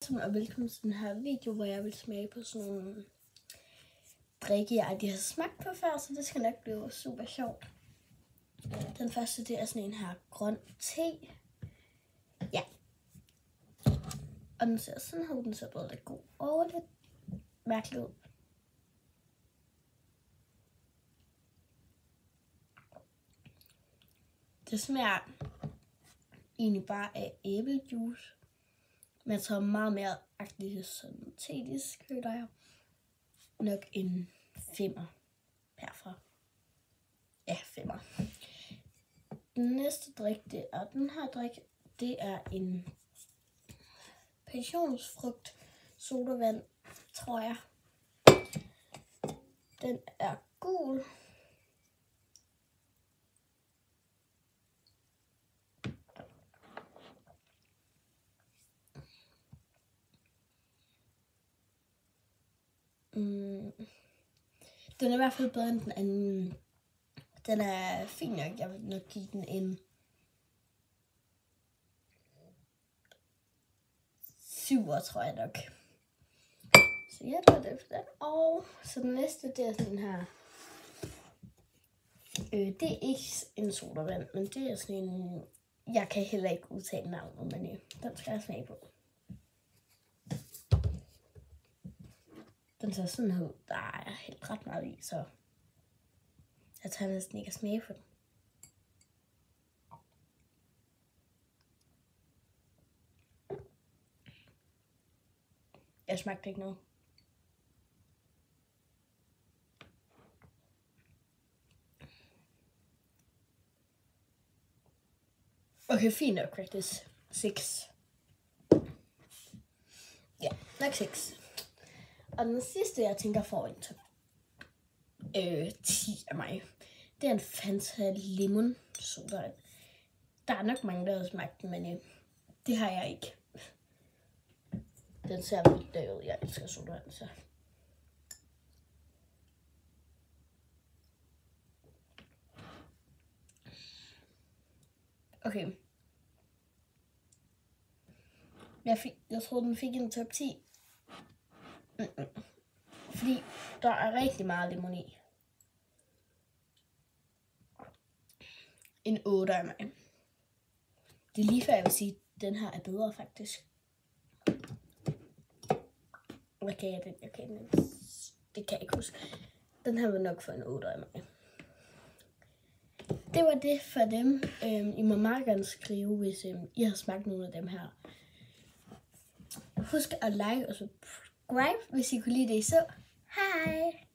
Og velkommen til den her video, hvor jeg vil smage på sådan nogle drikke, jeg aldrig har smagt på før, så det skal nok blive super sjovt. Den første, det er sådan en her grøn te. Ja. Og den ser sådan her ud, den ser både lidt god og lidt mærkelig ud. Det smager egentlig bare af æblejuice. Men jeg tror meget mere agtigt sådan tetisk, føler jeg. Nok en 5'er herfra. Ja, 5'er. Den næste drik, det er den her drik. Det er en passionsfrugt sodavand, tror jeg. Den er gul. Den er i hvert fald bedre end den anden. Den er fin nok. Jeg vil nok give den en 7'er, tror jeg nok. Så ja, det var det for den. Og så den næste, det er sådan her. Det er ikke en sodavand, men det er sådan en... Jeg kan heller ikke udtale navnet, men den skal jeg smage på. Den ser sådan her ud. Der er helt ret meget i, så jeg tager næsten ikke at smage på den. Jeg smagte ikke noget. Okay, fint nok, faktisk. 6. Ja, nok 6. Og den sidste, jeg tænker får en top 10 af mig, det er en Fanta Lemon soda. Der er nok mange, der har smagt den, men det har jeg ikke. Den ser vildt ud. Jeg elsker sodavand, så. Okay. Jeg troede, den fik en top 10. Fordi der er rigtig meget lemon i. En 8 af mig. Det er lige før jeg vil sige, at den her er bedre faktisk. Okay, det kan jeg ikke huske. Den her vil nok få en 8 af mig. Det var det for dem. I må meget gerne skrive, hvis I har smagt nogle af dem her. Husk at like og subscribe, hvis I kunne lide det. Så hej!